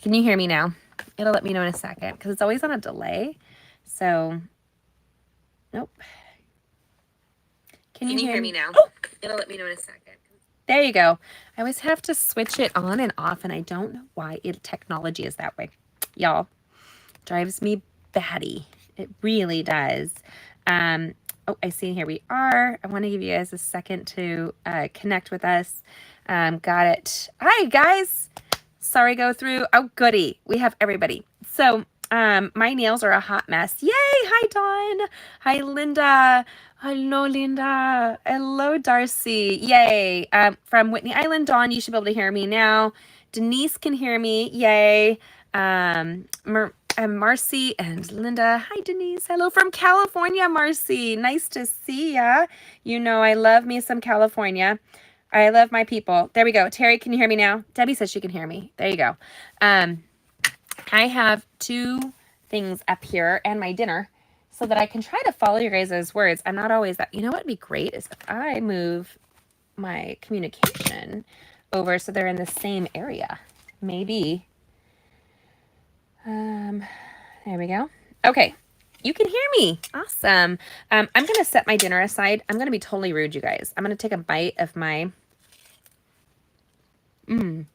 Can you hear me now? It'll let me know in a second because it's always on a delay. So, nope. Can you hear me now? Oh! It'll let me know in a second. There you go. I always have to switch it on and off, and I don't know why technology is that way. Y'all, drives me batty. It really does. Oh, I see here we are. I want to give you guys a second to connect with us. Got it. Hi, guys. Sorry, go through. Oh, goody. We have everybody. So, my nails are a hot mess. Yay. Hi, Dawn. Hi, Linda. Hello, Linda. Hello, Darcy. Yay. From Whitney Island, Dawn, you should be able to hear me now. Denise can hear me. Yay. Marcy and Linda. Hi, Denise. Hello from California, Marcy. Nice to see ya. You know I love me some California. I love my people. There we go. Terry, can you hear me now? Debbie says she can hear me. There you go. I have 2 things up here and my dinner so that I can try to follow your guys' words. I'm not always that. You know what would be great is if I move my communication over so they're in the same area. Maybe. There we go. Okay. You can hear me. Awesome. I'm going to set my dinner aside. I'm going to be totally rude, you guys. I'm going to take a bite of my... Yay,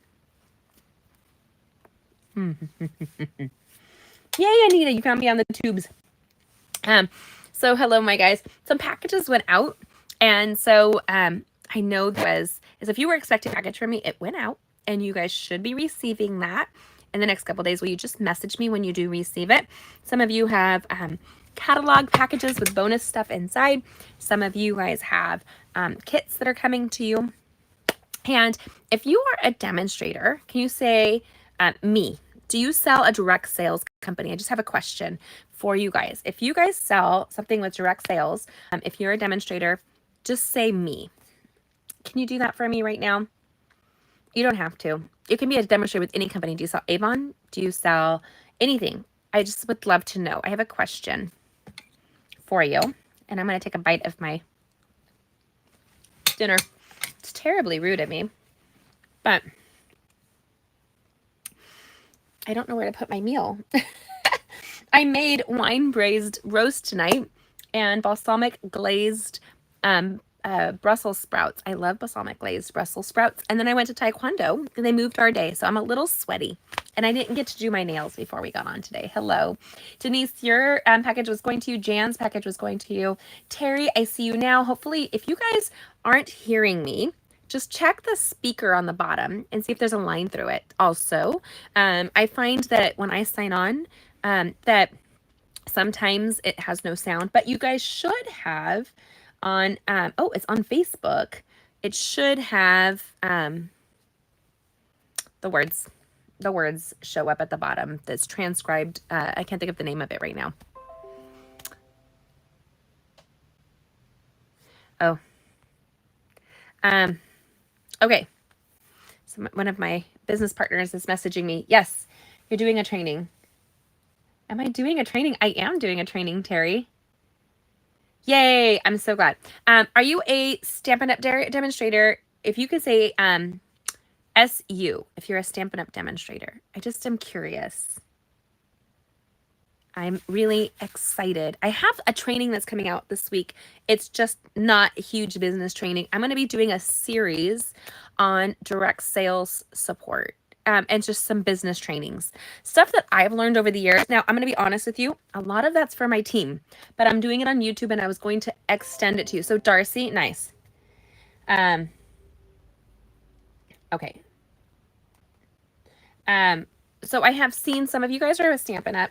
Anita, you found me on the tubes. So hello, my guys. Some packages went out. And so I know is if you were expecting a package from me, it went out. And you guys should be receiving that in the next couple days. Will you just message me when you do receive it? Some of you have catalog packages with bonus stuff inside. Some of you guys have kits that are coming to you. And if you are a demonstrator, can you say me? Do you sell a direct sales company? I just have a question for you guys. If you guys sell something with direct sales, if you're a demonstrator, just say me. Can you do that for me right now? You don't have to. You can be a demonstrator with any company. Do you sell Avon? Do you sell anything? I just would love to know. I have a question for you, and I'm going to take a bite of my dinner. It's terribly rude of me, but I don't know where to put my meal. I made wine braised roast tonight and balsamic glazed Brussels sprouts. I love balsamic glazed Brussels sprouts. And then I went to Taekwondo and they moved our day. So I'm a little sweaty and I didn't get to do my nails before we got on today. Hello. Denise, your package was going to you. Jan's package was going to you. Terry, I see you now. Hopefully, if you guys aren't hearing me, just check the speaker on the bottom and see if there's a line through it. Also, I find that when I sign on, that sometimes it has no sound, but you guys should have on, it's on Facebook. It should have the words show up at the bottom that's transcribed. I can't think of the name of it right now. Oh. Okay. So one of my business partners is messaging me. Yes, you're doing a training. Am I doing a training? I am doing a training, Terry. Yay, I'm so glad. Are you a Stampin' Up demonstrator? If you could say SU, if you're a Stampin' Up demonstrator. I just am curious. I'm really excited. I have a training that's coming out this week. It's just not a huge business training. I'm going to be doing a series on direct sales support. And just some business trainings, stuff that I've learned over the years. Now, I'm going to be honest with you. A lot of that's for my team, but I'm doing it on YouTube and I was going to extend it to you. So Darcy, nice. Okay. So I have seen some of you guys are with Stampin' Up.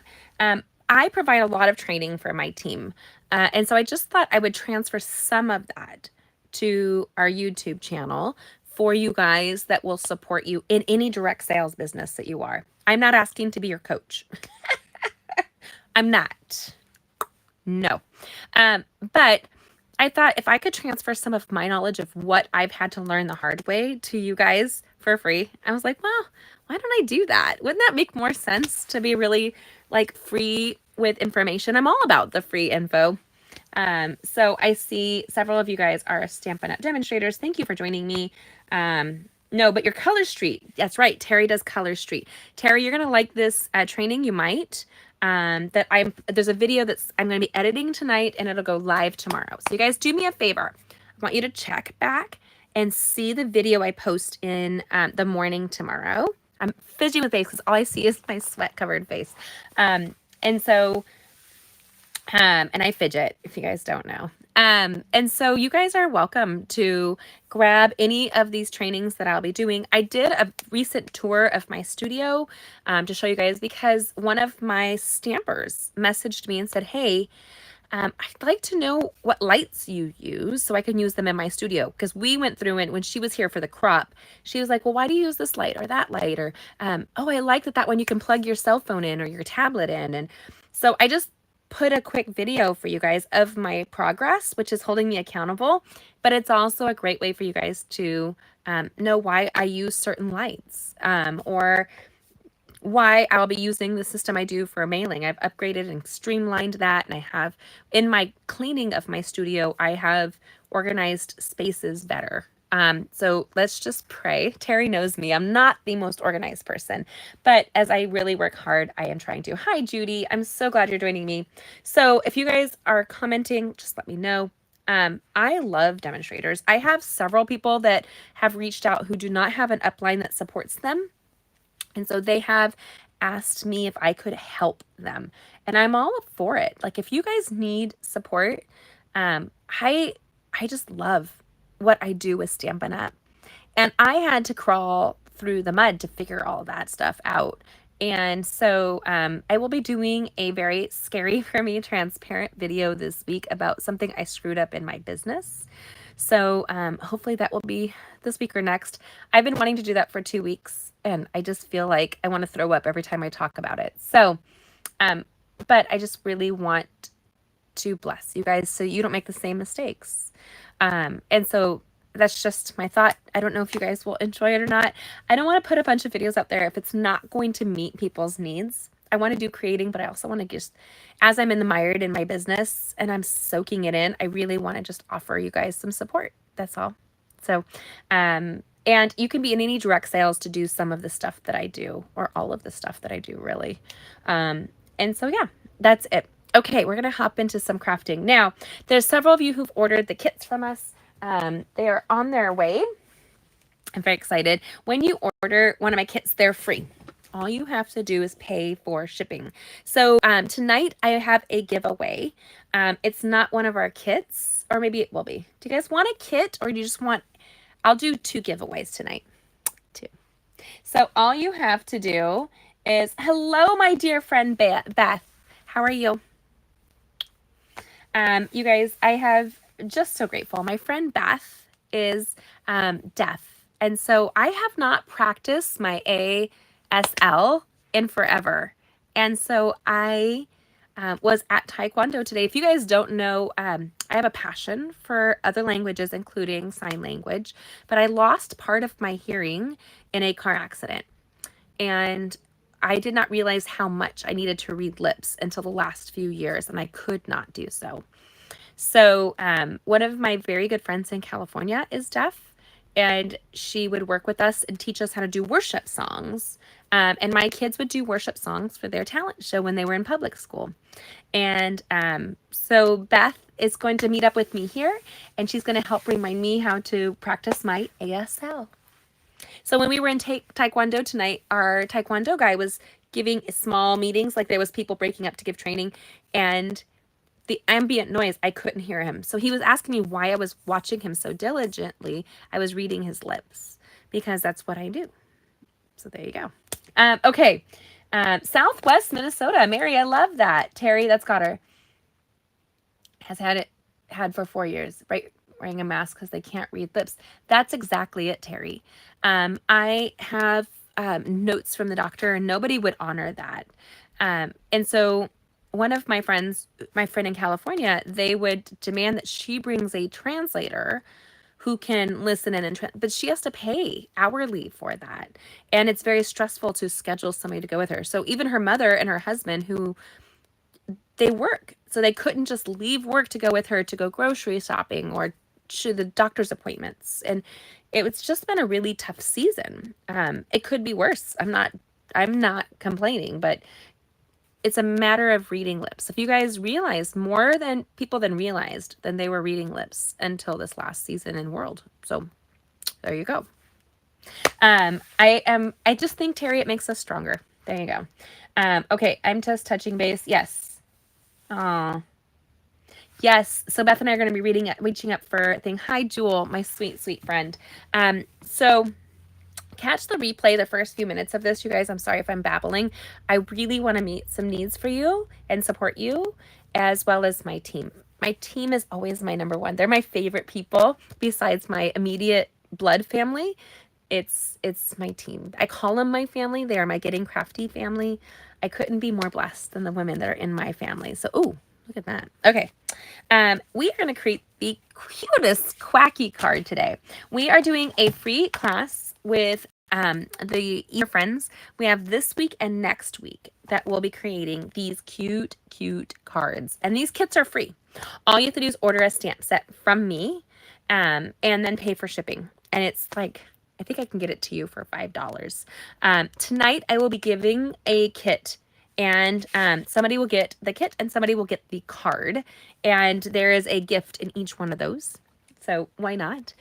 I provide a lot of training for my team. And so I just thought I would transfer some of that to our YouTube channel for you guys that will support you in any direct sales business that you are. I'm not asking to be your coach. I'm not. No. But I thought if I could transfer some of my knowledge of what I've had to learn the hard way to you guys for free, I was like, well, why don't I do that? Wouldn't that make more sense to be really like free with information? I'm all about the free info. So I see several of you guys are Stampin' Up demonstrators. Thank you for joining me. No, but your Color Street. That's right. Terry does Color Street. Terry, you're going to like this training. You might. There's a video I'm going to be editing tonight and it'll go live tomorrow. So you guys do me a favor. I want you to check back and see the video I post in the morning tomorrow. I'm fidgeting with face because all I see is my sweat covered face. And I fidget, if you guys don't know. And so you guys are welcome to grab any of these trainings that I'll be doing. I did a recent tour of my studio to show you guys because one of my stampers messaged me and said, hey, I'd like to know what lights you use so I can use them in my studio. Because we went through it when she was here for the crop. She was like, well, why do you use this light or that light? Or, oh, I like that one you can plug your cell phone in or your tablet in. And so I just put a quick video for you guys of my progress, which is holding me accountable. But it's also a great way for you guys to know why I use certain lights or why I'll be using the system I do for mailing. I've upgraded and streamlined that. And I have, in my cleaning of my studio, I have organized spaces better. So let's just pray. Terry knows me. I'm not the most organized person, but as I really work hard, I am trying to. Hi, Judy. I'm so glad you're joining me. So if you guys are commenting, just let me know. I love demonstrators. I have several people that have reached out who do not have an upline that supports them. And so they have asked me if I could help them. And I'm all up for it. Like if you guys need support, I just love what I do with Stampin' Up. And I had to crawl through the mud to figure all that stuff out. And so I will be doing a very scary for me transparent video this week about something I screwed up in my business. So hopefully that will be this week or next. I've been wanting to do that for 2 weeks and I just feel like I want to throw up every time I talk about it. So, but I just really want to bless you guys so you don't make the same mistakes. And so that's just my thought. I don't know if you guys will enjoy it or not. I don't want to put a bunch of videos out there if it's not going to meet people's needs. I want to do creating, but I also want to just, as I'm in the mired in my business and I'm soaking it in, I really want to just offer you guys some support. That's all. So, and you can be in any direct sales to do some of the stuff that I do or all of the stuff that I do really. And so, yeah, that's it. Okay, we're going to hop into some crafting. Now, there's several of you who've ordered the kits from us. They are on their way. I'm very excited. When you order one of my kits, they're free. All you have to do is pay for shipping. So tonight I have a giveaway. It's not one of our kits, or maybe it will be. Do you guys want a kit or do you just want, I'll do 2 giveaways tonight. 2. So all you have to do is, hello, my dear friend Beth. How are you? You guys, I have just so grateful. My friend Beth is deaf. And so I have not practiced my ASL in forever. And so I was at Taekwondo today. If you guys don't know, I have a passion for other languages, including sign language, but I lost part of my hearing in a car accident. And I did not realize how much I needed to read lips until the last few years, and I could not do so. So one of my very good friends in California is deaf, and she would work with us and teach us how to do worship songs. And my kids would do worship songs for their talent show when they were in public school. And so Beth is going to meet up with me here, and she's going to help remind me how to practice my ASL. So when we were in Taekwondo tonight, our Taekwondo guy was giving small meetings, like there was people breaking up to give training, and the ambient noise, I couldn't hear him. So he was asking me why I was watching him so diligently. I was reading his lips because that's what I do. So there you go. Okay. Southwest Minnesota. Mary, I love that. Terry, that's got her. Has had for 4 years, right? Wearing a mask because they can't read lips. That's exactly it, Terry. I have notes from the doctor and nobody would honor that. And so one of my friend in California, they would demand that she brings a translator who can listen in but she has to pay hourly for that. And it's very stressful to schedule somebody to go with her. So even her mother and her husband, who they work, so they couldn't just leave work to go with her to go grocery shopping or to the doctor's appointments, and it's just been a really tough season. It could be worse. I'm not complaining, but it's a matter of reading lips. If you guys realized, more than people than realized, then they were reading lips until this last season in World. So there you go. I just think, Terry, it makes us stronger. There you go. Okay, I'm just touching base. Yes. Oh, yes. So Beth and I are going to be reaching up for a thing. Hi, Jewel, my sweet, sweet friend. So catch the replay, the first few minutes of this, you guys. I'm sorry if I'm babbling. I really want to meet some needs for you and support you, as well as my team. My team is always my number one. They're my favorite people besides my immediate blood family. It's my team. I call them my family. They are my Getting Crafty family. I couldn't be more blessed than the women that are in my family. So, ooh, look at that. Okay. We are going to create the cutest quacky card today. We are doing a free class with your friends. We have this week and next week that we'll be creating these cute, cute cards. And these kits are free. All you have to do is order a stamp set from me, and then pay for shipping. And it's like, I think I can get it to you for $5. Tonight, I will be giving a kit, and somebody will get the kit and somebody will get the card. And there is a gift in each one of those. So why not?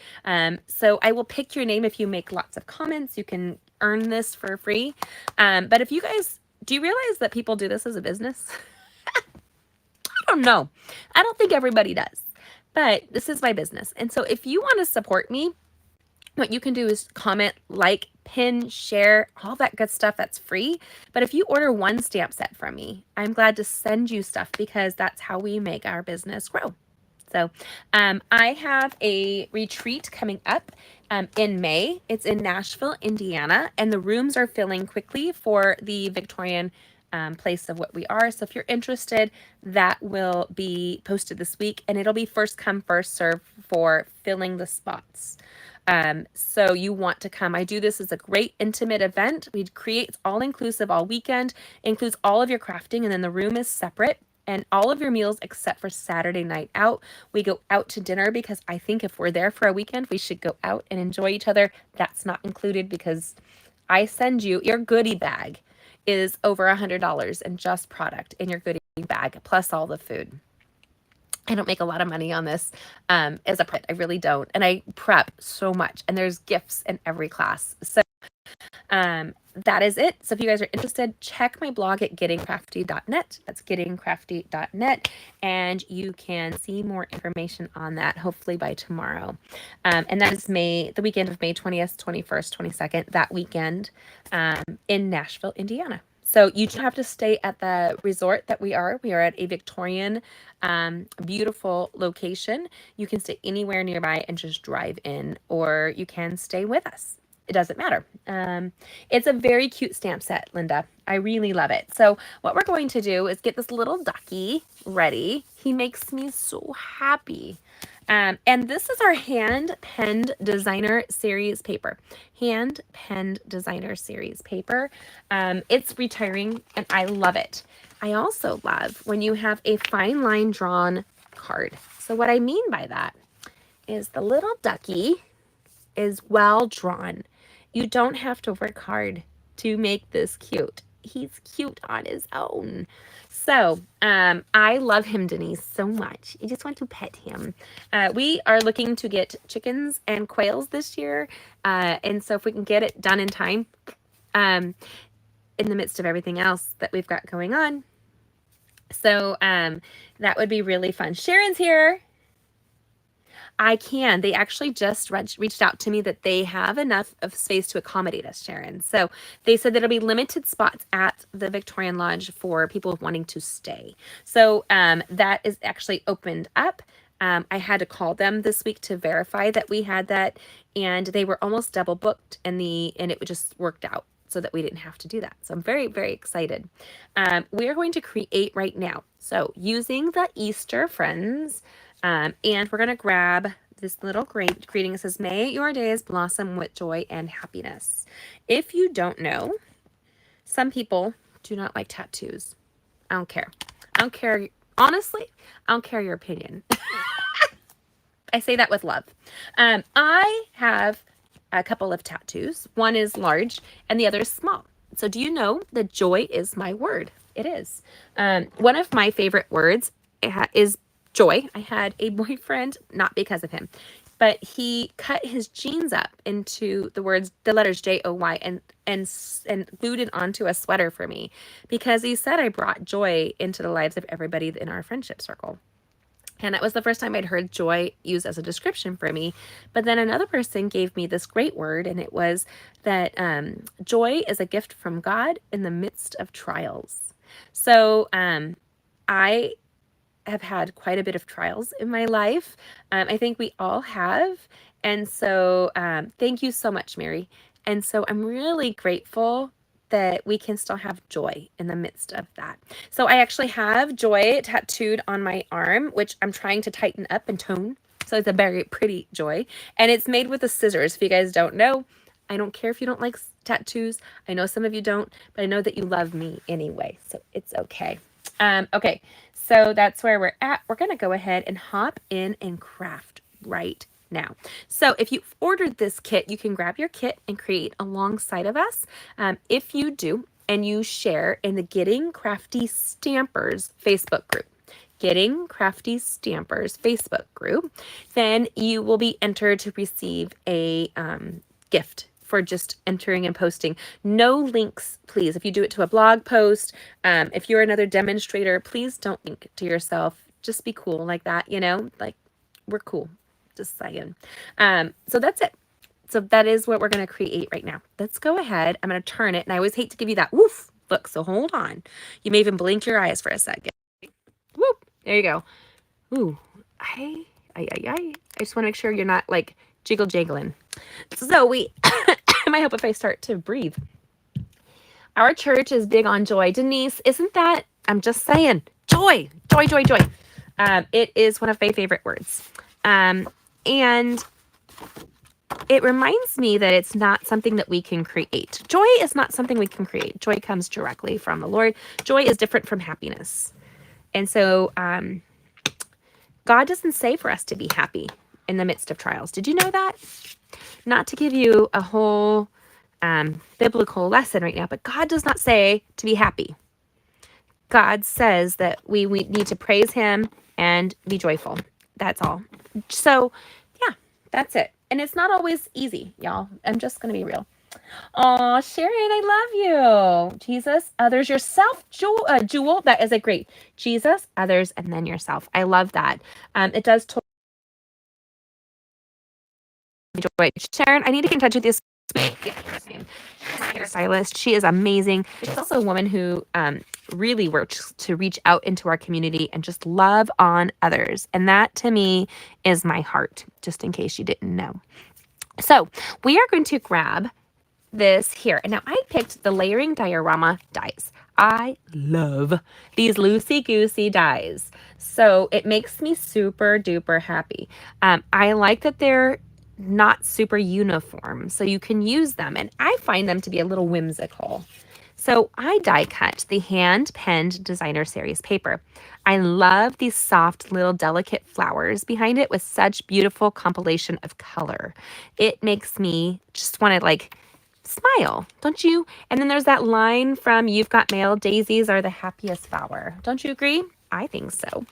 So I will pick your name if you make lots of comments. You can earn this for free. But if you guys, do you realize that people do this as a business? I don't know. I don't think everybody does. But this is my business. And so if you want to support me, what you can do is comment, like, pin, share, all that good stuff. That's free. But if you order one stamp set from me, I'm glad to send you stuff, because that's how we make our business grow. So I have a retreat coming up in May. It's in Nashville, Indiana, and the rooms are filling quickly for the Victorian place of what we are. So if you're interested, that will be posted this week, and it'll be first come, first serve for filling the spots. So you want to come. I do this as a great intimate event. We create, it's all inclusive all weekend, includes all of your crafting, and then the room is separate. And all of your meals except for Saturday night out. We go out to dinner, because I think if we're there for a weekend, we should go out and enjoy each other. That's not included, because I send you, your goodie bag is over $100 in just product in your goodie bag, plus all the food. I don't make a lot of money on this as a print. I really don't. And I prep so much, and there's gifts in every class. So that is it. So if you guys are interested, check my blog at gettingcrafty.net. That's gettingcrafty.net. And you can see more information on that, hopefully by tomorrow. And that is the weekend of May 20th, 21st, 22nd, that weekend in Nashville, Indiana. So you don't have to stay at the resort that we are. We are at a Victorian, beautiful location. You can stay anywhere nearby and just drive in, or you can stay with us. It doesn't matter. It's a very cute stamp set, Linda. I really love it. So what we're going to do is get this little ducky ready. He makes me so happy. And this is our hand-penned designer series paper. Hand-penned designer series paper. It's retiring, and I love it. I also love when you have a fine line drawn card. So what I mean by that is the little ducky is well drawn. You don't have to work hard to make this cute. He's cute on his own. So I love him, Denise, so much. I just want to pet him. We are looking to get chickens and quails this year. And so if we can get it done in time, in the midst of everything else that we've got going on. So that would be really fun. Sharon's here. I can. They actually just reached out to me that they have enough of space to accommodate us, Sharon. So they said that it'll be limited spots at the Victorian Lodge for people wanting to stay. So that is actually opened up. I had to call them this week to verify that we had that, and they were almost double booked, and it just worked out so that we didn't have to do that. So I'm very, very excited. We are going to create right now. So using the Easter Friends, and we're going to grab this little greeting. It says, "May your days blossom with joy and happiness." If you don't know, some people do not like tattoos. I don't care. I don't care. Honestly, I don't care your opinion. I say that with love. I have a couple of tattoos. One is large and the other is small. So do you know that joy is my word? It is. One of my favorite words is joy. I had a boyfriend, not because of him, but he cut his jeans up into the letters Joy, and glued it onto a sweater for me because he said I brought joy into the lives of everybody in our friendship circle. And that was the first time I'd heard joy used as a description for me. But then another person gave me this great word, and it was that joy is a gift from God in the midst of trials. So I have had quite a bit of trials in my life. I think we all have. And so thank you so much, Mary. And so I'm really grateful that we can still have joy in the midst of that. So I actually have joy tattooed on my arm, which I'm trying to tighten up and tone. So it's a very pretty joy. And it's made with the scissors. If you guys don't know, I don't care if you don't like tattoos. I know some of you don't, but I know that you love me anyway. So it's okay. Okay, so that's where we're at. We're going to go ahead and hop in and craft right now. So if you've ordered this kit, you can grab your kit and create alongside of us. If you do, and you share in the Getting Crafty Stampers Facebook group, Getting Crafty Stampers Facebook group, then you will be entered to receive a gift for just entering and posting. No links, please. If you do it to a blog post, if you're another demonstrator, please don't link to yourself. Just be cool like that, you know, like we're cool. Just saying. So that's it. So that is what we're going to create right now. Let's go ahead. I'm going to turn it. And I always hate to give you that woof look. So hold on. You may even blink your eyes for a second. Whoop. There you go. Ooh. I just want to make sure you're not like jiggle jiggling. So we, I hope if I start to breathe. Our church is big on joy. Denise, isn't that, I'm just saying, joy, joy, joy, joy. It is one of my favorite words. And it reminds me that it's not something that we can create. Joy is not something we can create. Joy comes directly from the Lord. Joy is different from happiness. And so God doesn't say for us to be happy in the midst of trials. Did you know that? Not to give you a whole biblical lesson right now, but God does not say to be happy. God says that we need to praise him and be joyful. That's all. So yeah, that's it. And it's not always easy, y'all. I'm just going to be real. Oh, Sharon, I love you. Jesus, others, yourself. Jewel, that is a great. Jesus, others, and then yourself. I love that. It does joy. Sharon, I need to get in touch with you. Hairstylist. She is amazing. She's also a woman who really works to reach out into our community and just love on others. And that to me is my heart, just in case you didn't know. So we are going to grab this here. And now I picked the layering diorama dies. I love these loosey-goosey dies. So it makes me super duper happy. I like that they're not super uniform, so you can use them. And I find them to be a little whimsical. So I die cut the hand-penned designer series paper. I love these soft little delicate flowers behind it with such beautiful compilation of color. It makes me just want to like smile, don't you? And then there's that line from You've Got Mail, daisies are the happiest flower. Don't you agree? I think so.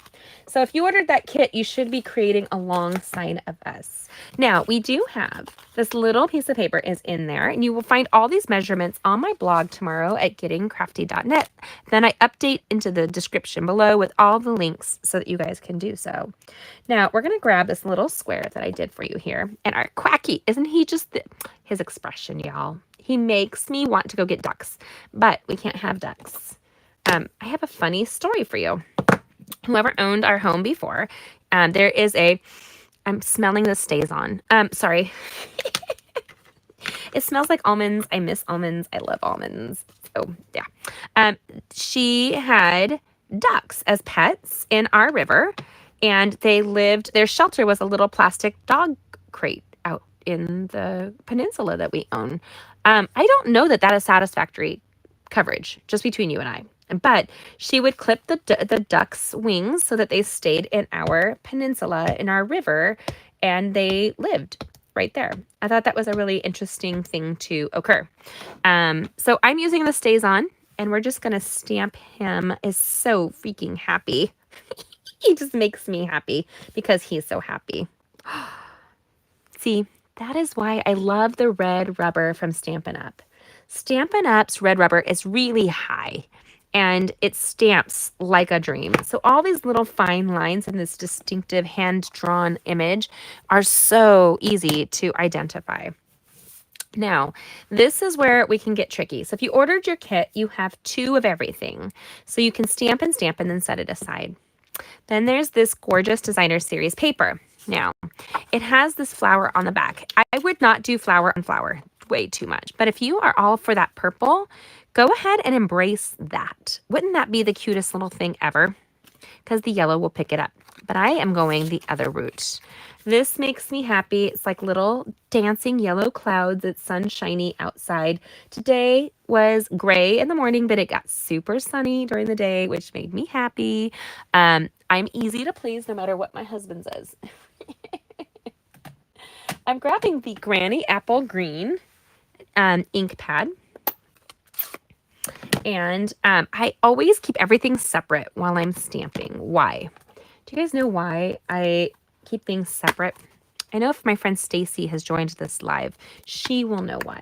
So if you ordered that kit, you should be creating alongside of us. Now, we do have this little piece of paper is in there, and you will find all these measurements on my blog tomorrow at gettingcrafty.net. Then I update into the description below with all the links so that you guys can do so. Now, we're going to grab this little square that I did for you here. And our Quacky, isn't he just his expression, y'all? He makes me want to go get ducks, but we can't have ducks. I have a funny story for you. Whoever owned our home before, there is I'm smelling the stays on. Sorry. It smells like almonds. I miss almonds. I love almonds. So yeah. She had ducks as pets in our river, and their shelter was a little plastic dog crate out in the peninsula that we own. I don't know that is satisfactory coverage, just between you and I. But she would clip the duck's wings so that they stayed in our peninsula, in our river, and they lived right there. I thought that was a really interesting thing to occur. So I'm using the Stays On, and we're just going to stamp him. Is so freaking happy. He just makes me happy because he's so happy. See, that is why I love the red rubber from Stampin' Up. Stampin' Up's red rubber is really high, and it stamps like a dream. So all these little fine lines in this distinctive hand-drawn image are so easy to identify. Now, this is where we can get tricky. So if you ordered your kit, you have 2 of everything. So you can stamp and then set it aside. Then there's this gorgeous designer series paper. Now, it has this flower on the back. I would not do flower on flower, way too much. But if you are all for that purple, go ahead and embrace that. Wouldn't that be the cutest little thing ever? Because the yellow will pick it up. But I am going the other route. This makes me happy. It's like little dancing yellow clouds. It's sunshiny outside. Today was gray in the morning, but it got super sunny during the day, which made me happy. I'm easy to please no matter what my husband says. I'm grabbing the Granny Apple Green ink pad. And I always keep everything separate while I'm stamping. Why? Do you guys know why I keep things separate? I know if my friend Stacy has joined this live, she will know why.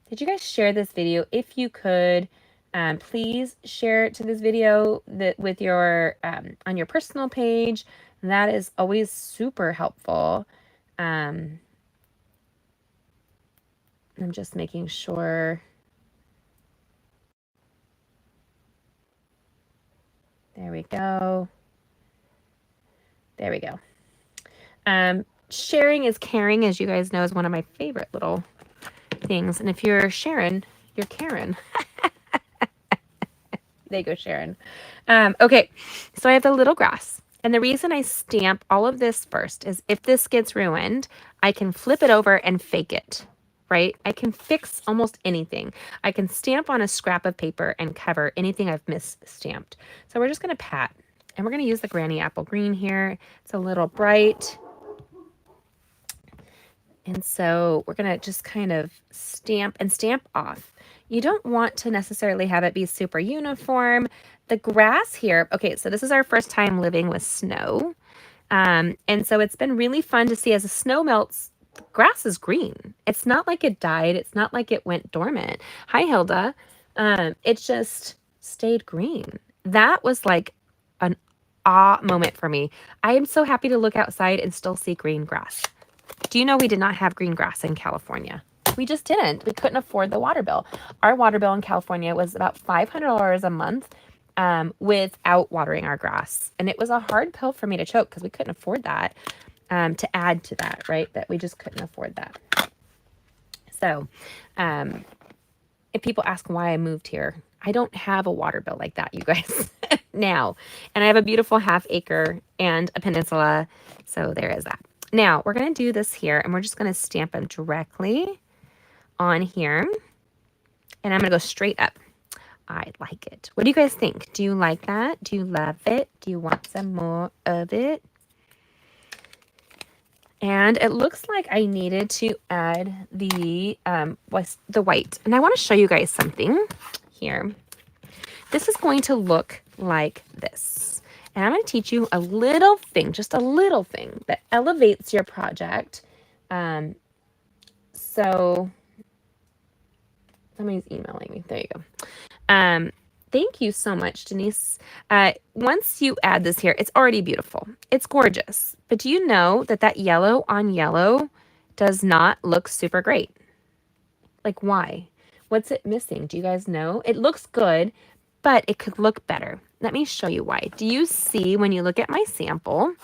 Did you guys share this video? If you could, please share to this video with your on your personal page. That is always super helpful. I'm just making sure. There we go. There we go. Sharing is caring, as you guys know, is one of my favorite little things. And if you're Sharon, you're Karen. There you go, Sharon. Okay, so I have the little grass. And the reason I stamp all of this first is if this gets ruined, I can flip it over and fake it, right? I can fix almost anything. I can stamp on a scrap of paper and cover anything I've misstamped. So we're just going to pat. And we're going to use the Granny Apple Green here. It's a little bright. And so we're going to just kind of stamp and stamp off. You don't want to necessarily have it be super uniform. The grass here, okay, so this is our first time living with snow. And so it's been really fun to see as the snow melts, the grass is green. It's not like it died. It's not like it went dormant. Hi, Hilda. It just stayed green. That was like an awe moment for me. I am so happy to look outside and still see green grass. Do you know we did not have green grass in California? We just didn't. We couldn't afford the water bill. Our water bill in California was about $500 a month without watering our grass. And it was a hard pill for me to choke because we couldn't afford that to add to that, right? That we just couldn't afford that. So if people ask why I moved here, I don't have a water bill like that, you guys, now. And I have a beautiful 1/2 acre and a peninsula. So there is that. Now, we're going to do this here, and we're just going to stamp them directly on here. And I'm going to go straight up. I like it. What do you guys think? Do you like that? Do you love it? Do you want some more of it? And it looks like I needed to add the white. And I want to show you guys something here. This is going to look like this. And I'm going to teach you a little thing, just a little thing that elevates your project. So somebody's emailing me. There you go. Thank you so much, Denise. Once you add this here, it's already beautiful. It's gorgeous. But do you know that that yellow on yellow does not look super great? Like, why? What's it missing? Do you guys know? It looks good, but it could look better. Let me show you why. Do you see, when you look at my sample,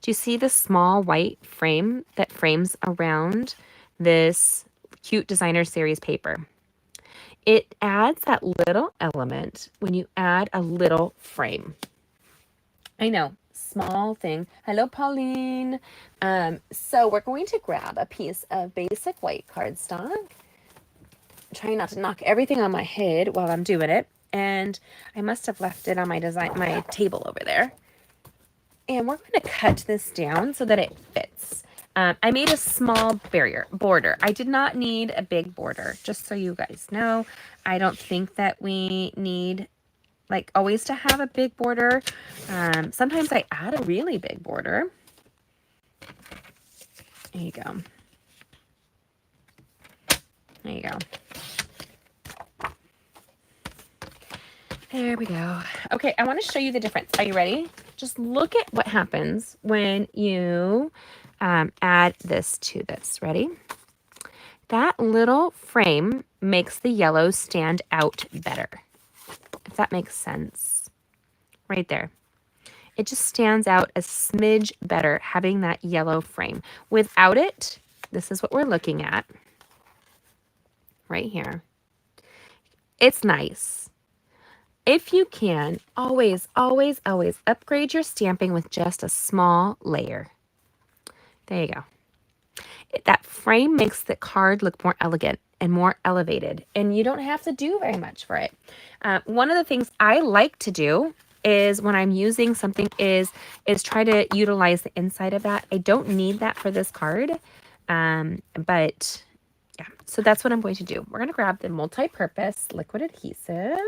do you see the small white frame that frames around this cute designer series paper? It adds that little element when you add a little frame. I know, small thing. Hello, Pauline. So we're going to grab a piece of basic white cardstock. I'm trying not to knock everything on my head while I'm doing it. And I must have left it on my table over there. And we're going to cut this down so that it fits. I made a small border. I did not need a big border, just so you guys know. I don't think that we need like always to have a big border. Sometimes I add a really big border. There you go. There you go. There we go. Okay, I want to show you the difference. Are you ready? Just look at what happens when you add this to this. Ready? That little frame makes the yellow stand out better, if that makes sense. Right there. It just stands out a smidge better having that yellow frame. Without it, this is what we're looking at right here. It's nice. If you can, always, always, always upgrade your stamping with just a small layer. There you go. That frame makes the card look more elegant and more elevated, and you don't have to do very much for it. One of the things I like to do is when I'm using something is try to utilize the inside of that. I don't need that for this card, but yeah, so that's what I'm going to do. We're going to grab the multi-purpose liquid adhesive.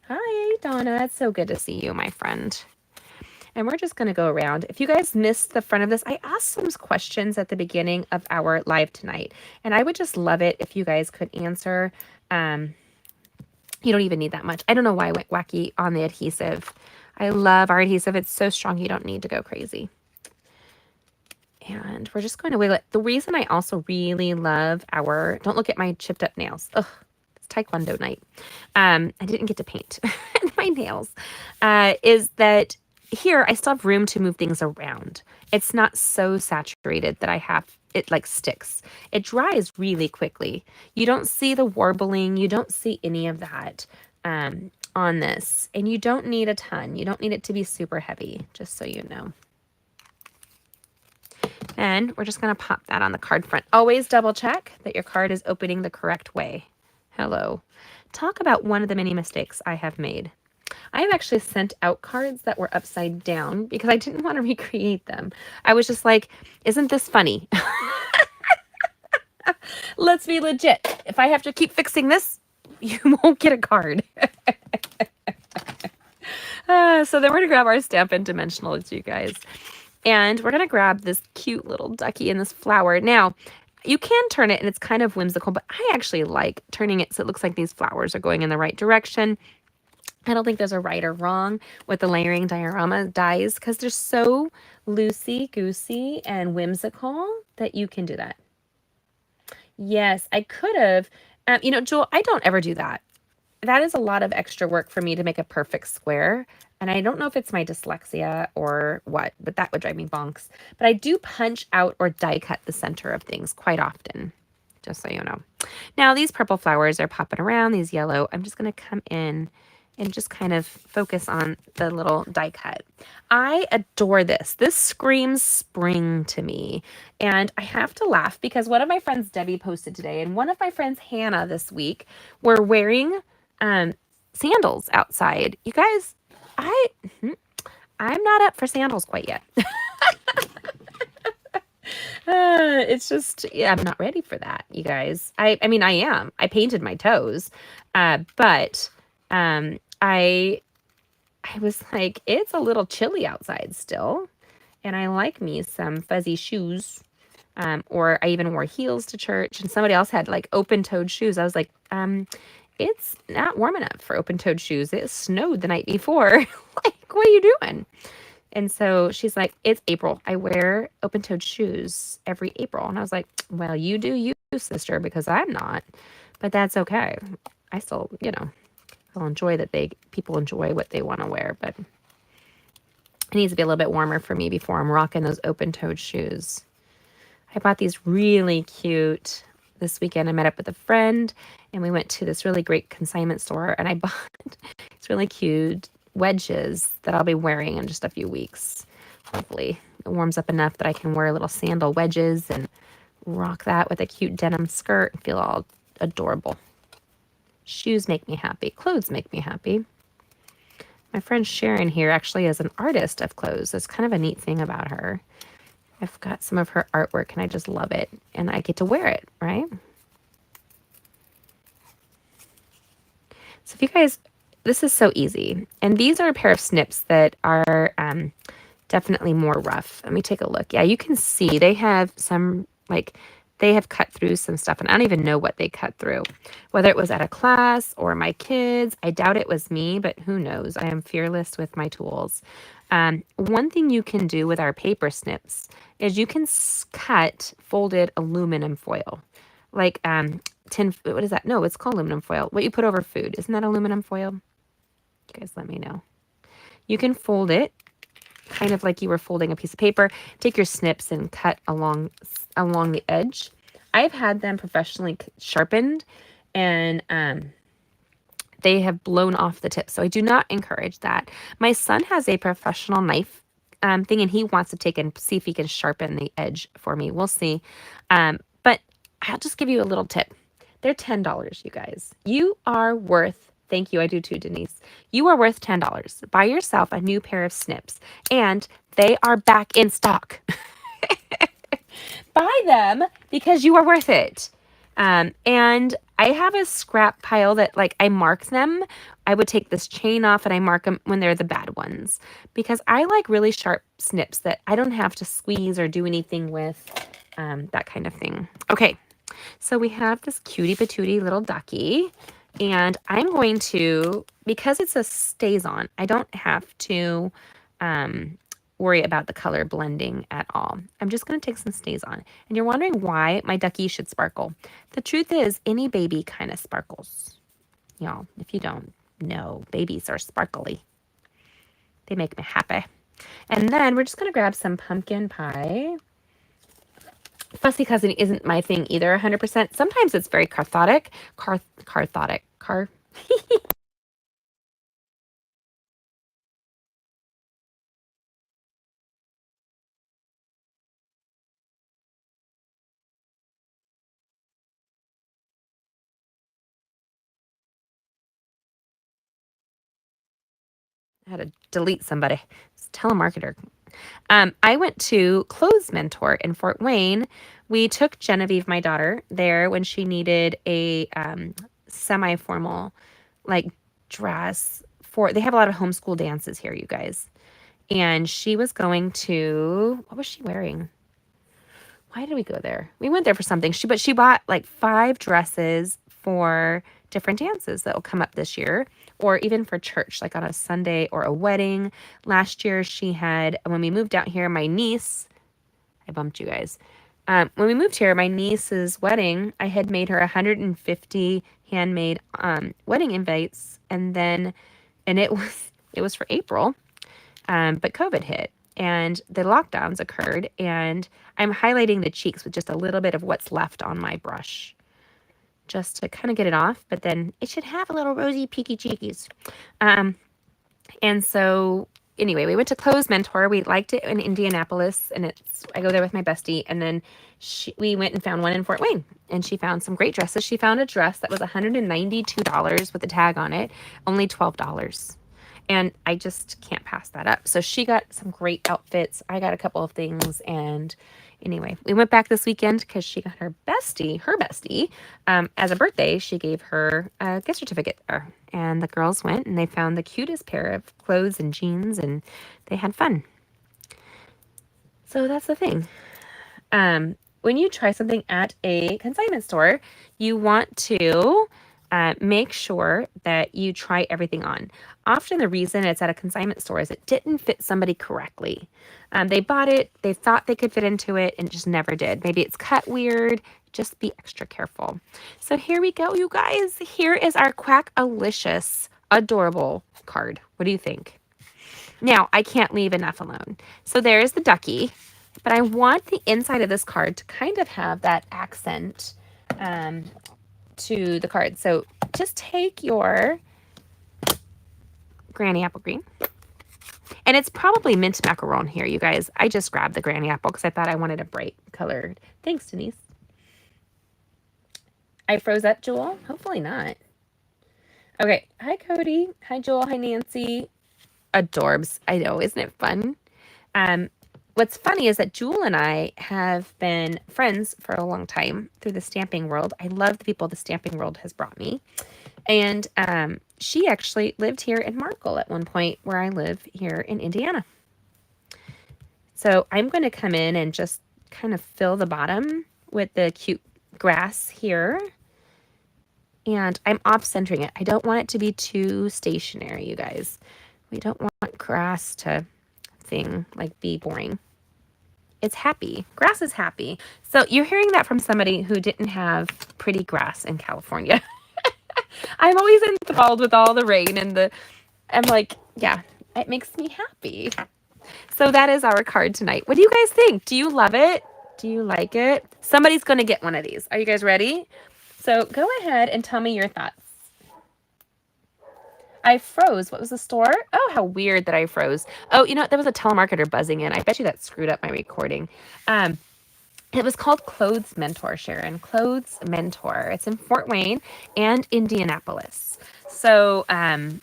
Hi, Donna. It's so good to see you, my friend. And we're just going to go around. If you guys missed the front of this, I asked some questions at the beginning of our live tonight. And I would just love it if you guys could answer. You don't even need that much. I don't know why I went wacky on the adhesive. I love our adhesive. It's so strong, you don't need to go crazy. And we're just going to wiggle it. The reason I also really love our, don't look at my chipped up nails. Ugh, it's Taekwondo night. I didn't get to paint my nails. Is that here I still have room to move things around. It's not so saturated that I have, it like sticks. It dries really quickly. You don't see the warbling. You don't see any of that on this. And you don't need a ton. You don't need it to be super heavy, just so you know. And we're just going to pop that on the card front. Always double check that your card is opening the correct way. Hello. Talk about one of the many mistakes I have made. I have actually sent out cards that were upside down because I didn't want to recreate them. I was just like, isn't this funny? Let's be legit. If I have to keep fixing this, you won't get a card. So then we're going to grab our Stampin' Dimensionals, you guys. And we're going to grab this cute little ducky and this flower. Now, you can turn it and it's kind of whimsical, but I actually like turning it so it looks like these flowers are going in the right direction. I don't think there's a right or wrong with the layering diorama dies because they're so loosey-goosey and whimsical that you can do that. Yes, I could have. You know, Jewel, I don't ever do that. That is a lot of extra work for me to make a perfect square. And I don't know if it's my dyslexia or what, but that would drive me bonks. But I do punch out or die cut the center of things quite often, just so you know. Now, these purple flowers are popping around, these yellow. I'm just going to come in and just kind of focus on the little die cut. I adore this. This screams spring to me. And I have to laugh because one of my friends, Debbie, posted today, and one of my friends, Hannah, this week, were wearing sandals outside. You guys, I'm not up for sandals quite yet. It's just, yeah, I'm not ready for that, you guys. I mean, I am. I painted my toes, but I was like, it's a little chilly outside still, and I like me some fuzzy shoes. Or I even wore heels to church, and somebody else had like open-toed shoes. I was like, it's not warm enough for open-toed shoes. It snowed the night before. Like, what are you doing? And so she's like, it's April. I wear open-toed shoes every April. And I was like, well, you do you, sister, because I'm not. But that's okay. I still, you know, I'll enjoy that people enjoy what they want to wear. But it needs to be a little bit warmer for me before I'm rocking those open-toed shoes. I bought these really cute this weekend. I met up with a friend and we went to this really great consignment store and I bought these really cute wedges that I'll be wearing in just a few weeks. Hopefully it warms up enough that I can wear little sandal wedges and rock that with a cute denim skirt and feel all adorable. Shoes make me happy. Clothes make me happy. My friend Sharon here actually is an artist of clothes. That's kind of a neat thing about her. I've got some of her artwork and I just love it. And I get to wear it, right? So if you guys, this is so easy. And these are a pair of snips that are definitely more rough. Let me take a look. Yeah, you can see they have some, like, they have cut through some stuff. And I don't even know what they cut through. Whether it was at a class or my kids. I doubt it was me, but who knows? I am fearless with my tools. One thing you can do with our paper snips is you can cut folded aluminum foil. Like tin, what is that? No, it's called aluminum foil. What you put over food. Isn't that aluminum foil? You guys let me know. You can fold it kind of like you were folding a piece of paper. Take your snips and cut along the edge. I've had them professionally sharpened and they have blown off the tip. So I do not encourage that. My son has a professional knife thing and he wants to take and see if he can sharpen the edge for me. We'll see. But I'll just give you a little tip. They're $10, you guys. You are worth, thank you, I do too, Denise. You are worth $10. Buy yourself a new pair of snips and they are back in stock. Buy them because you are worth it. And I have a scrap pile that like I mark them. I would take this chain off and I mark them when they're the bad ones because I like really sharp snips that I don't have to squeeze or do anything with, that kind of thing. Okay, so we have this cutie patootie little ducky and I'm going to, because it's a stays on, I don't have to worry about the color blending at all. I'm just going to take some stays on. And you're wondering why my ducky should sparkle. The truth is any baby kind of sparkles. Y'all, if you don't know, babies are sparkly. They make me happy. And then we're just going to grab some pumpkin pie. Fussy cousin isn't my thing either 100%. Sometimes it's very cathartic. I had to delete somebody. It's a telemarketer. I went to Clothes Mentor in Fort Wayne. We took Genevieve, my daughter, there when she needed a semi-formal like dress for, they have a lot of homeschool dances here, you guys. And she was going to, what was she wearing? Why did we go there? We went there for something. But she bought like 5 dresses for different dances that will come up this year, or even for church, like on a Sunday or a wedding. Last year she had, when we moved out here, my niece, I bumped you guys. When we moved here, my niece's wedding, I had made her 150 handmade wedding invites, and it was for April, but COVID hit and the lockdowns occurred, and I'm highlighting the cheeks with just a little bit of what's left on my brush just to kind of get it off, but then it should have a little rosy peaky cheekies. And so anyway, we went to Clothes Mentor. We liked it in Indianapolis, and I go there with my bestie, and then we went and found one in Fort Wayne, and she found some great dresses. She found a dress that was $192 with a tag on it, only $12. And I just can't pass that up. So she got some great outfits. I got a couple of things. And anyway, we went back this weekend because she got her bestie, as a birthday. She gave her a gift certificate there. And the girls went and they found the cutest pair of clothes and jeans and they had fun. So that's the thing. When you try something at a consignment store, you want to make sure that you try everything on. Often the reason it's at a consignment store is it didn't fit somebody correctly. They bought it, they thought they could fit into it, and it just never did. Maybe it's cut weird. Just be extra careful. So here we go, you guys. Here is our Quackalicious adorable card. What do you think? Now, I can't leave enough alone. So there is the ducky, but I want the inside of this card to kind of have that accent to the card. So just take your Granny Apple Green. And it's probably mint macaron here, you guys. I just grabbed the Granny Apple because I thought I wanted a bright colored. Thanks, Denise. I froze up, Joel? Hopefully not. Okay. Hi, Cody. Hi, Joel. Hi, Nancy. adorbs. I know, isn't it fun? What's funny is that Jewel and I have been friends for a long time through the stamping world. I love the people the stamping world has brought me. And she actually lived here in Markle at one point, where I live here in Indiana. So I'm going to come in and just kind of fill the bottom with the cute grass here. And I'm off-centering it. I don't want it to be too stationary, you guys. We don't want grass to be boring. It's happy. Grass is happy. So you're hearing that from somebody who didn't have pretty grass in California. I'm always enthralled with all the rain and I'm like, yeah, it makes me happy. So that is our card tonight. What do you guys think? Do you love it? Do you like it? Somebody's going to get one of these. Are you guys ready? So go ahead and tell me your thoughts. I froze. What was the store? Oh, how weird that I froze. Oh, you know, there was a telemarketer buzzing in. I bet you that screwed up my recording. It was called Clothes Mentor, Sharon. Clothes Mentor. It's in Fort Wayne and Indianapolis. So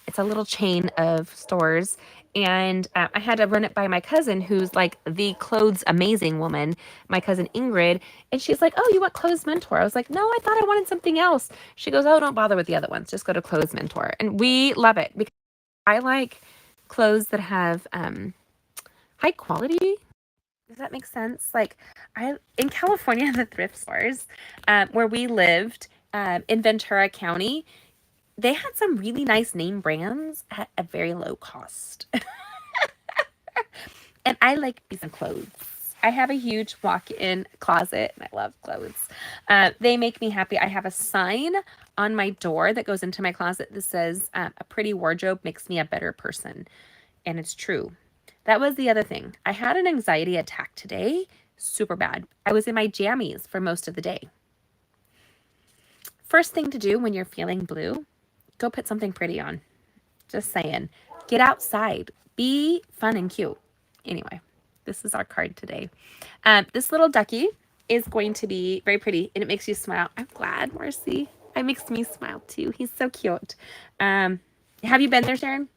it's a little chain of stores. And I had to run it by my cousin, who's like the clothes amazing woman, my cousin Ingrid. And she's like, oh, you want Clothes Mentor? I was like, no, I thought I wanted something else. She goes, oh, don't bother with the other ones. Just go to Clothes Mentor. And we love it because I like clothes that have high quality. Does that make sense? Like in California, the thrift stores where we lived in Ventura County, they had some really nice name brands at a very low cost. And I like decent clothes. I have a huge walk-in closet and I love clothes. They make me happy. I have a sign on my door that goes into my closet that says, a pretty wardrobe makes me a better person. And it's true. That was the other thing. I had an anxiety attack today, super bad. I was in my jammies for most of the day. First thing to do when you're feeling blue, go put something pretty on. Just saying. Get outside. Be fun and cute. Anyway, this is our card today. This little ducky is going to be very pretty, and it makes you smile. I'm glad, Marcy. It makes me smile too. He's so cute. Have you been there, Sharon?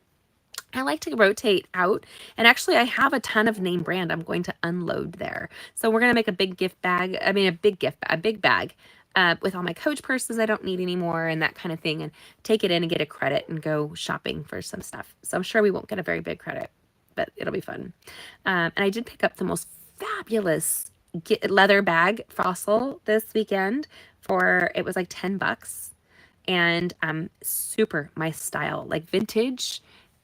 I like to rotate out, and actually I have a ton of name brand I'm going to unload there. So we're going to make a big gift bag, a big bag with all my Coach purses I don't need anymore and that kind of thing, and take it in and get a credit and go shopping for some stuff. So I'm sure we won't get a very big credit, but it'll be fun. And I did pick up the most fabulous leather bag fossil this weekend it was like $10, and super my style, like vintage,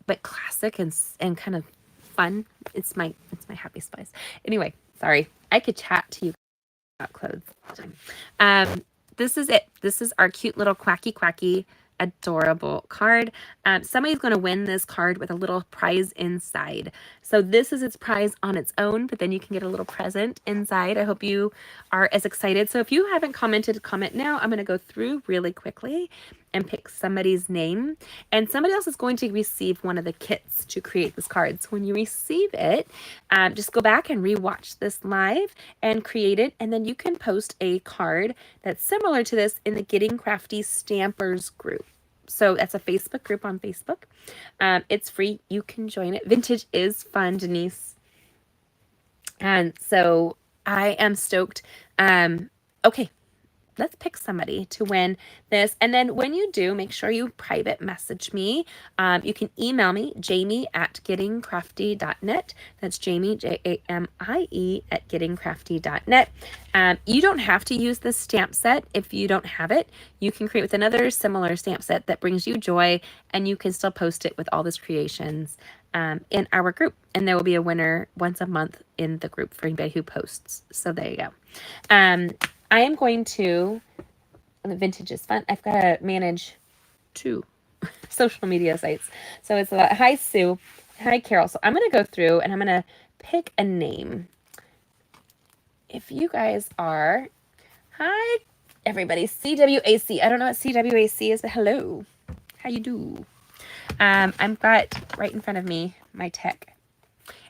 but classic and kind of fun. It's my happy spice. Anyway, sorry. I could chat to you about clothes all the time. This is it. This is our cute little quacky, adorable card. Somebody's going to win this card with a little prize inside. So this is its prize on its own, but then you can get a little present inside. I hope you are as excited. So if you haven't commented, comment now. I'm going to go through really quickly and pick somebody's name, and somebody else is going to receive one of the kits to create this card. So when you receive it, just go back and rewatch this live and create it, and then you can post a card that's similar to this in the Getting Crafty Stampers group. So that's a Facebook group on Facebook. It's free. You can join it. Vintage is fun, Denise. And so I am stoked. Okay. Let's pick somebody to win this. And then when you do, make sure you private message me. You can email me, jamie@gettingcrafty.net. That's Jamie, Jamie, at gettingcrafty.net. You don't have to use this stamp set if you don't have it. You can create with another similar stamp set that brings you joy, and you can still post it with all these creations in our group. And there will be a winner once a month in the group for anybody who posts. So there you go. I am going to, the vintage is fun. I've got to manage 2 social media sites. So it's hi Sue, hi Carol. So I'm going to go through and I'm going to pick a name. If you guys are, hi everybody, CWAC. I don't know what CWAC is, but hello. How you do? I've got right in front of me my tech.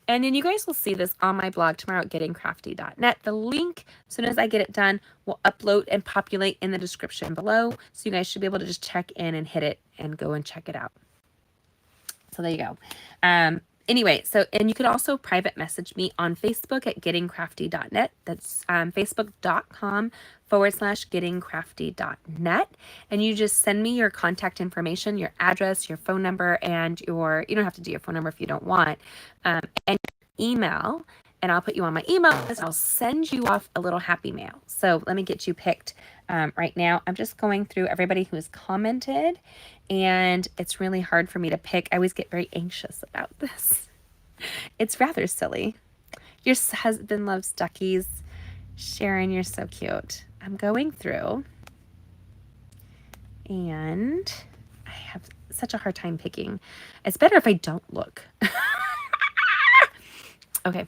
And then you guys will see this on my blog tomorrow at gettingcrafty.net. The link, as soon as I get it done, will upload and populate in the description below. So you guys should be able to just check in and hit it and go and check it out. So there you go. Anyway, so, and you could also private message me on Facebook at gettingcrafty.net. That's facebook.com/gettingcrafty.net. And you just send me your contact information, your address, your phone number, and you don't have to do your phone number if you don't want, and email, and I'll put you on my email list. I'll send you off a little happy mail. So let me get you picked right now. I'm just going through everybody who has commented, and it's really hard for me to pick. I always get very anxious about this. It's rather silly. Your husband loves duckies. Sharon, you're so cute. I'm going through, and I have such a hard time picking. It's better if I don't look. Okay,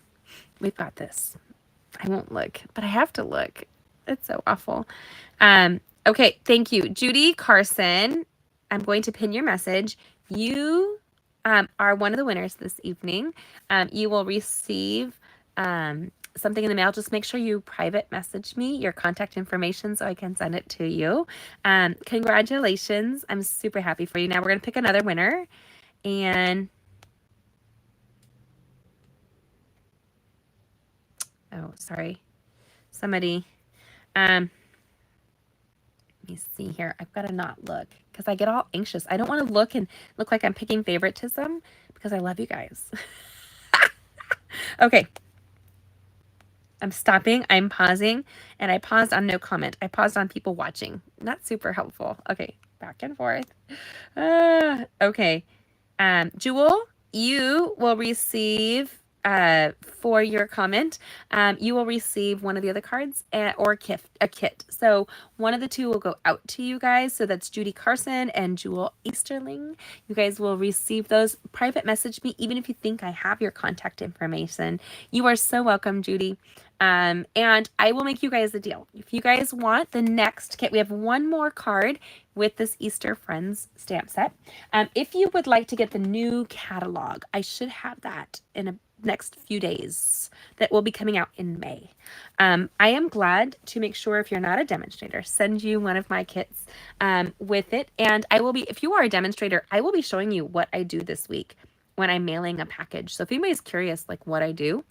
we've got this. I won't look, but I have to look. It's so awful. Okay, thank you. Judy Carson, I'm going to pin your message. You are one of the winners this evening. You will receive something in the mail. Just make sure you private message me your contact information so I can send it to you. Congratulations. I'm super happy for you. Now we're going to pick another winner. And oh, sorry. Somebody, let me see here. I've got to not look because I get all anxious. I don't want to look and look like I'm picking favoritism because I love you guys. Okay. I'm stopping. I'm pausing. And I paused on no comment. I paused on people watching. Not super helpful. Okay. Back and forth. Okay. Jewel, you will receive, for your comment, you will receive one of the other cards or a kit. So one of the two will go out to you guys. So that's Judy Carson and Jewel Easterling. You guys will receive those. Private message me, even if you think I have your contact information. You are so welcome, Judy. And I will make you guys a deal. If you guys want the next kit, we have one more card with this Easter Friends stamp set. If you would like to get the new catalog, I should have that in the next few days. That will be coming out in May. I am glad to make sure, if you're not a demonstrator, send you one of my kits with it. And I will be, if you are a demonstrator, I will be showing you what I do this week when I'm mailing a package. So if anybody's curious, like what I do,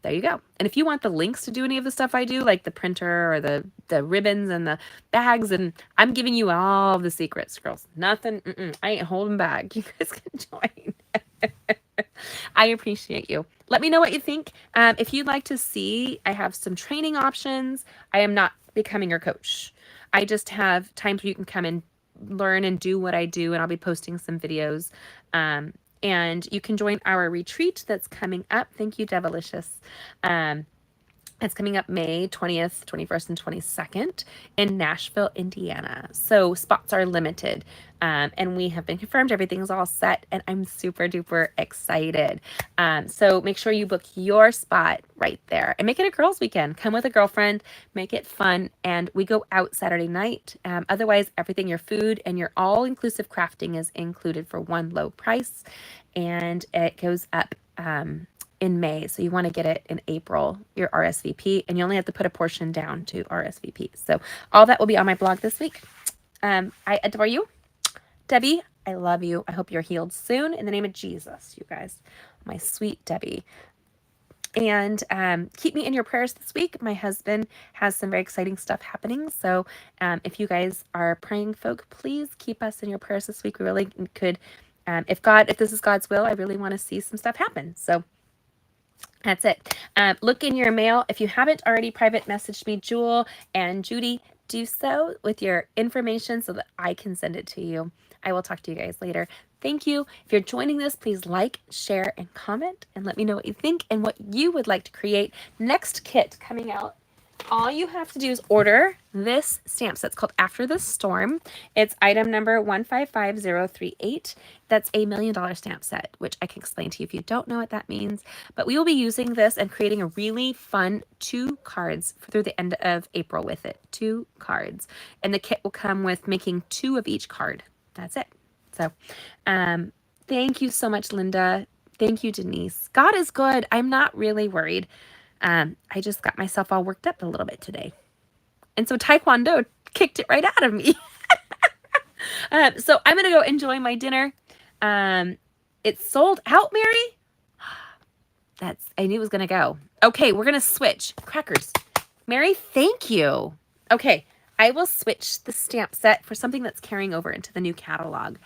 there you go. And if you want the links to do any of the stuff I do, like the printer or the ribbons and the bags, and I'm giving you all the secrets, girls. Nothing, I ain't holding back. You guys can join. I appreciate you. Let me know what you think. If you'd like to see, I have some training options. I am not becoming your coach. I just have times where you can come and learn and do what I do, and I'll be posting some videos. And you can join our retreat that's coming up. Thank you, Devilicious. It's coming up May 20th, 21st, and 22nd in Nashville, Indiana. So spots are limited. And we have been confirmed. Everything's all set. And I'm super duper excited. So make sure you book your spot right there. And make it a girls' weekend. Come with a girlfriend. Make it fun. And we go out Saturday night. Otherwise, everything, your food and your all-inclusive crafting is included for one low price. And it goes up in May. So you want to get it in April, your RSVP, and you only have to put a portion down to RSVP. So all that will be on my blog this week. I adore you. Debbie, I love you. I hope you're healed soon in the name of Jesus, you guys. My sweet Debbie. And keep me in your prayers this week. My husband has some very exciting stuff happening. So if you guys are praying folk, please keep us in your prayers this week. We really could, if this is God's will, I really want to see some stuff happen. So that's it. Look in your mail. If you haven't already private messaged me, Jewel and Judy, do so with your information so that I can send it to you. I will talk to you guys later. Thank you. If you're joining this, please like, share, and comment, and let me know what you think and what you would like to create. Next kit coming out. All you have to do is order this stamp set. It's called After the Storm. It's item number 155038. That's a $1 million stamp set, which I can explain to you if you don't know what that means. But we will be using this and creating a really fun 2 cards through the end of April with it. 2 cards. And the kit will come with making 2 of each card. That's it. So thank you so much, Linda. Thank you, Denise. God is good. I'm not really worried. I just got myself all worked up a little bit today. And so Taekwondo kicked it right out of me. So I'm going to go enjoy my dinner. It's sold out, Mary. I knew it was gonna go. Okay, we're gonna switch. Crackers. Mary, thank you. Okay, I will switch the stamp set for something that's carrying over into the new catalog.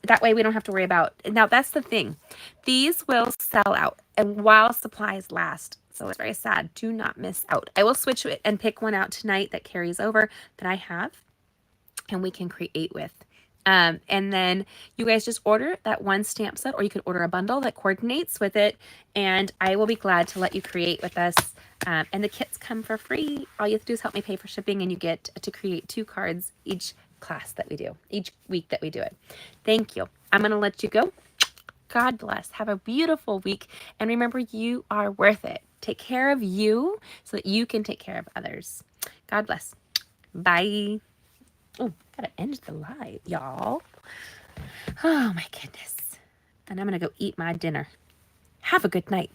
That way we don't have to worry about, now that's the thing. These will sell out and while supplies last. So it's very sad. Do not miss out. I will switch it and pick one out tonight that carries over that I have and we can create with. And then you guys just order that one stamp set, or you could order a bundle that coordinates with it, and I will be glad to let you create with us. And the kits come for free. All you have to do is help me pay for shipping, and you get to create 2 cards each class that we do, each week that we do it. Thank you. I'm going to let you go. God bless. Have a beautiful week. And remember, you are worth it. Take care of you so that you can take care of others. God bless. Bye. Oh, gotta end the live, y'all. Oh my goodness. And I'm gonna go eat my dinner. Have a good night.